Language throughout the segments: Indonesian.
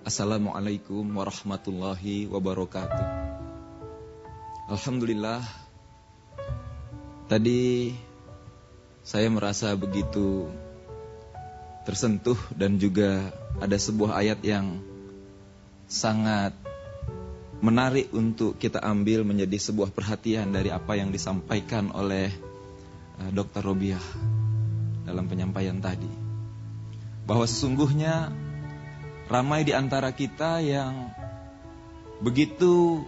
Assalamualaikum warahmatullahi wabarakatuh. Alhamdulillah, tadi saya merasa begitu tersentuh dan juga ada sebuah ayat yang sangat menarik untuk kita ambil menjadi sebuah perhatian dari apa yang disampaikan oleh Dr. Robiah dalam penyampaian tadi. Bahwa sesungguhnya ramai di antara kita yang begitu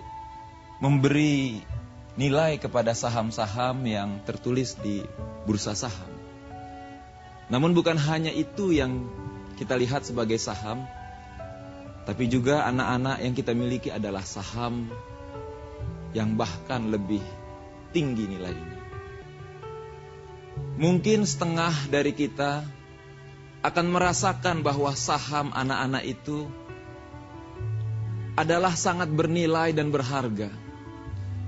memberi nilai kepada saham-saham yang tertulis di bursa saham. Namun bukan hanya itu yang kita lihat sebagai saham, tapi juga anak-anak yang kita miliki adalah saham yang bahkan lebih tinggi nilainya. Mungkin setengah dari kita akan merasakan bahwa saham anak-anak itu adalah sangat bernilai dan berharga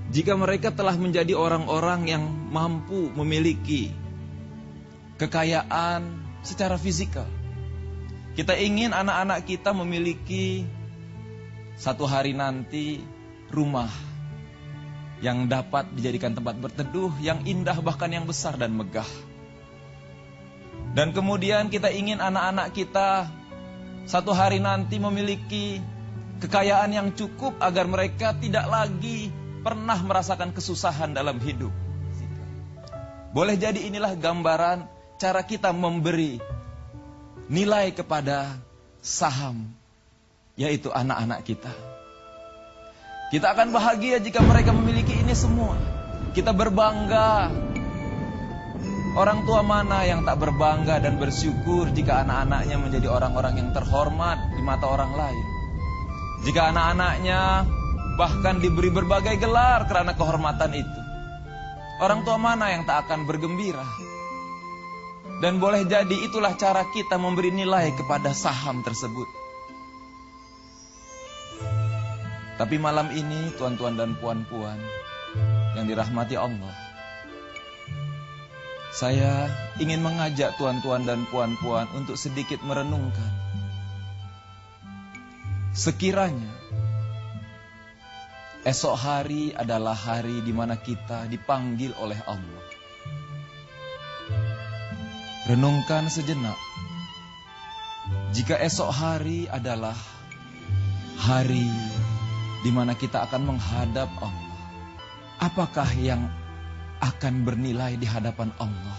jika mereka telah menjadi orang-orang yang mampu memiliki kekayaan secara fisikal. Kita ingin anak-anak kita memiliki satu hari nanti rumah yang dapat dijadikan tempat berteduh, yang indah bahkan yang besar dan megah. Dan kemudian kita ingin anak-anak kita satu hari nanti memiliki kekayaan yang cukup agar mereka tidak lagi pernah merasakan kesusahan dalam hidup. Boleh jadi inilah gambaran cara kita memberi nilai kepada saham, yaitu anak-anak kita. Kita akan bahagia jika mereka memiliki ini semua. Kita berbangga. Orang tua mana yang tak berbangga dan bersyukur jika anak-anaknya menjadi orang-orang yang terhormat di mata orang lain. Jika anak-anaknya bahkan diberi berbagai gelar karena kehormatan itu. Orang tua mana yang tak akan bergembira? Dan boleh jadi itulah cara kita memberi nilai kepada saham tersebut. Tapi malam ini tuan-tuan dan puan-puan yang dirahmati Allah, saya ingin mengajak tuan-tuan dan puan-puan untuk sedikit merenungkan. Sekiranya esok hari adalah hari di mana kita dipanggil oleh Allah. Renungkan sejenak. Jika esok hari adalah hari di mana kita akan menghadap Allah, apakah yang akan bernilai di hadapan Allah?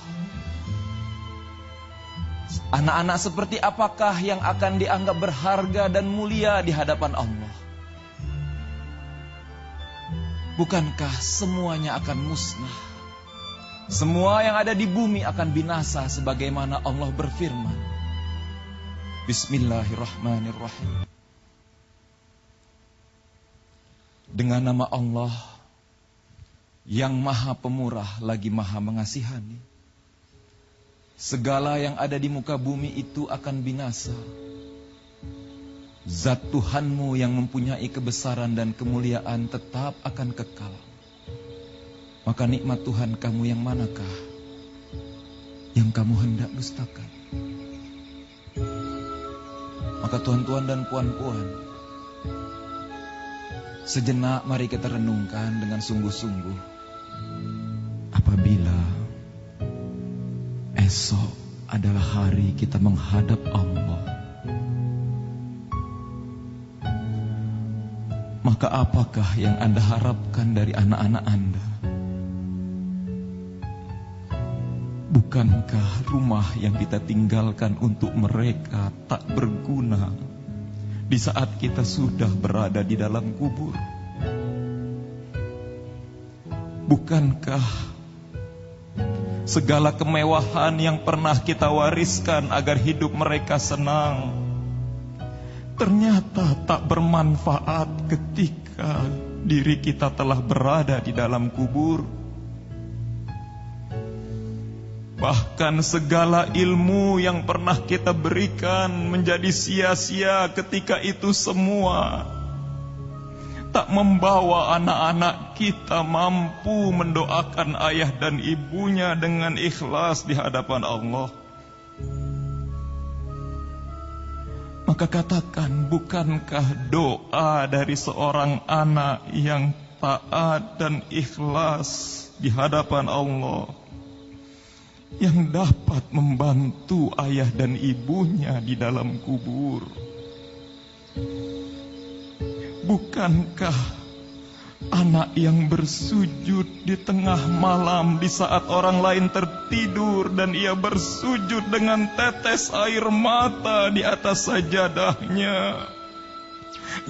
Anak-anak seperti apakah yang akan dianggap berharga dan mulia di hadapan Allah? Bukankah semuanya akan musnah? Semua yang ada di bumi akan binasa sebagaimana Allah berfirman. Bismillahirrahmanirrahim. Dengan nama Allah yang maha pemurah lagi maha mengasihani. Segala yang ada di muka bumi itu akan binasa. Zat Tuhanmu yang mempunyai kebesaran dan kemuliaan tetap akan kekal. Maka nikmat Tuhan kamu yang manakah yang kamu hendak dustakan? Maka tuan-tuan dan puan-puan, sejenak mari kita renungkan dengan sungguh-sungguh. Apabila esok adalah hari kita menghadap Allah, maka apakah yang Anda harapkan dari anak-anak Anda? Bukankah rumah yang kita tinggalkan untuk mereka tak berguna di saat kita sudah berada di dalam kubur? Bukankah segala kemewahan yang pernah kita wariskan agar hidup mereka senang ternyata tak bermanfaat ketika diri kita telah berada di dalam kubur? Bahkan segala ilmu yang pernah kita berikan menjadi sia-sia ketika itu semua tak membawa anak-anak kita mampu mendoakan ayah dan ibunya dengan ikhlas di hadapan Allah. Maka katakan, bukankah doa dari seorang anak yang taat dan ikhlas di hadapan Allah yang dapat membantu ayah dan ibunya di dalam kubur? Bukankah anak yang bersujud di tengah malam di saat orang lain tertidur dan ia bersujud dengan tetes air mata di atas sajadahnya,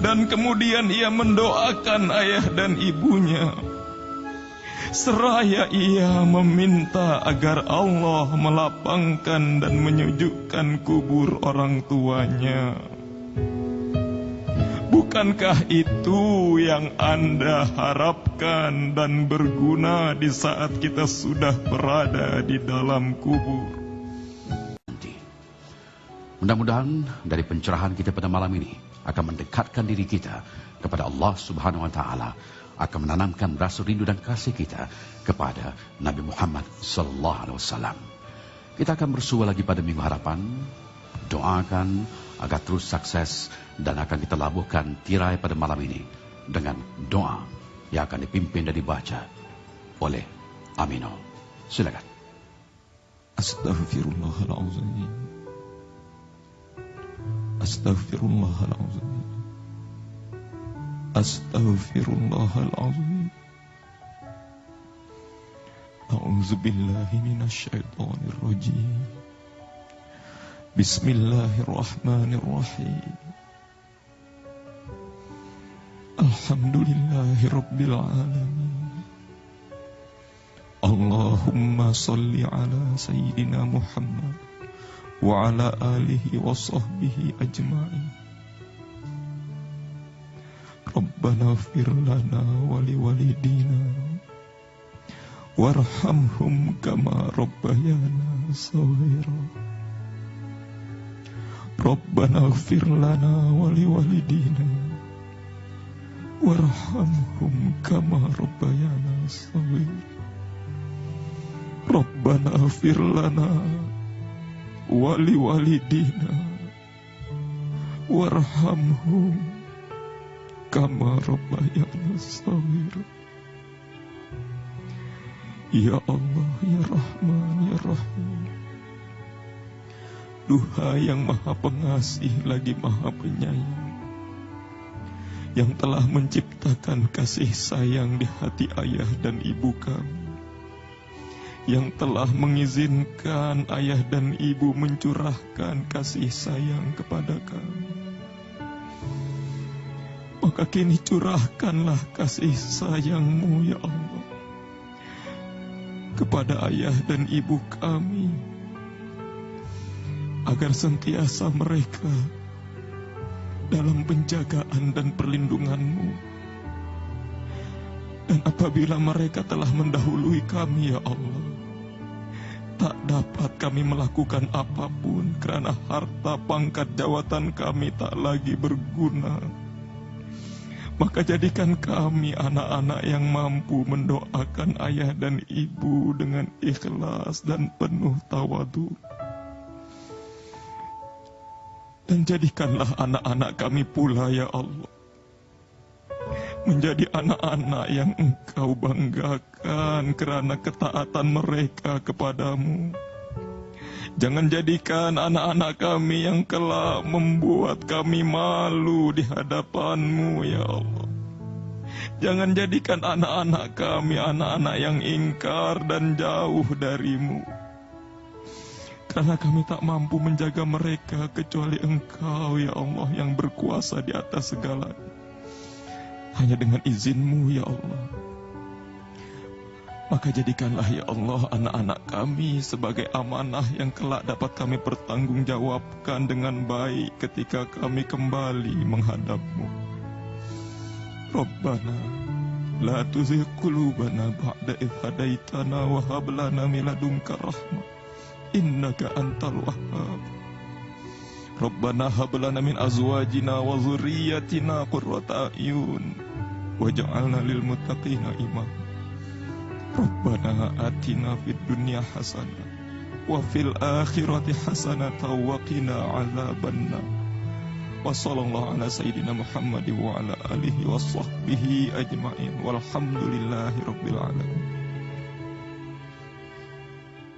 dan kemudian ia mendoakan ayah dan ibunya seraya ia meminta agar Allah melapangkan dan menyejukkan kubur orang tuanya? Bukankah itu yang Anda harapkan dan berguna di saat kita sudah berada di dalam kubur? Mudah-mudahan dari pencerahan kita pada malam ini akan mendekatkan diri kita kepada Allah Subhanahu wa taala, akan menanamkan rasa rindu dan kasih kita kepada Nabi Muhammad sallallahu alaihi wasallam. Kita akan bersua lagi pada minggu hadapan. Doakan agar terus sukses, dan akan kita labuhkan tirai pada malam ini dengan doa yang akan dipimpin dan dibaca oleh Amino. Silakan. Astaghfirullahaladzim. Astaghfirullahaladzim. Astaghfirullahaladzim. A'udzubillahi minasyaitonir rajim. Bismillahirrahmanirrahim. Alhamdulillahi rabbil alamin. Allahumma salli ala sayyidina Muhammad wa ala alihi wa sahbihi ajma'in. Rabbana ighfir lana wa liwalidina warhamhum kama rabbayana shaghira. Rabbana ighfir lana wa liwalidina warhamhum kama rabbayana shaghira. Rabbana ighfir lana wa liwalidina warhamhum kama rabbayana shaghira. Ya Allah, ya Rahman, ya Rahim. Duha yang maha pengasih lagi maha penyayang, yang telah menciptakan kasih sayang di hati ayah dan ibu kami, yang telah mengizinkan ayah dan ibu mencurahkan kasih sayang kepada kami. Maka kini curahkanlah kasih sayang-Mu, ya Allah, kepada ayah dan ibu kami, agar sentiasa mereka dalam penjagaan dan perlindungan-Mu. Dan apabila mereka telah mendahului kami, ya Allah, tak dapat kami melakukan apapun karena harta pangkat jawatan kami tak lagi berguna. Maka jadikan kami anak-anak yang mampu mendoakan ayah dan ibu dengan ikhlas dan penuh tawadu. Dan jadikanlah anak-anak kami pula, ya Allah, menjadi anak-anak yang Engkau banggakan karena ketaatan mereka kepadamu. Jangan jadikan anak-anak kami yang kelak membuat kami malu di hadapan-Mu, ya Allah. Jangan jadikan anak-anak kami anak-anak yang ingkar dan jauh dari-Mu. Karena kami tak mampu menjaga mereka kecuali Engkau, ya Allah, yang berkuasa di atas segalanya. Hanya dengan izin-Mu, ya Allah. Maka jadikanlah, ya Allah, anak-anak kami sebagai amanah yang kelak dapat kami pertanggungjawabkan dengan baik ketika kami kembali menghadap-Mu. Rabbana la tuzigh qulubana ba'da idh hadaitana wa hab lana min ladunka rahmah innaka antal wahhab. Rabbana hab lana min azwajina wa dhurriyyatina qurrata a'yun waj'alna lil muttaqina imama. Rabbana atina fid dunya hasanah wa fil akhirati hasanah wa qina 'adzabannar. Wa sallallahu ala sayyidina Muhammad wa ala alihi wa sahbihi ajma'in. Walhamdulillahi rabbil alamin.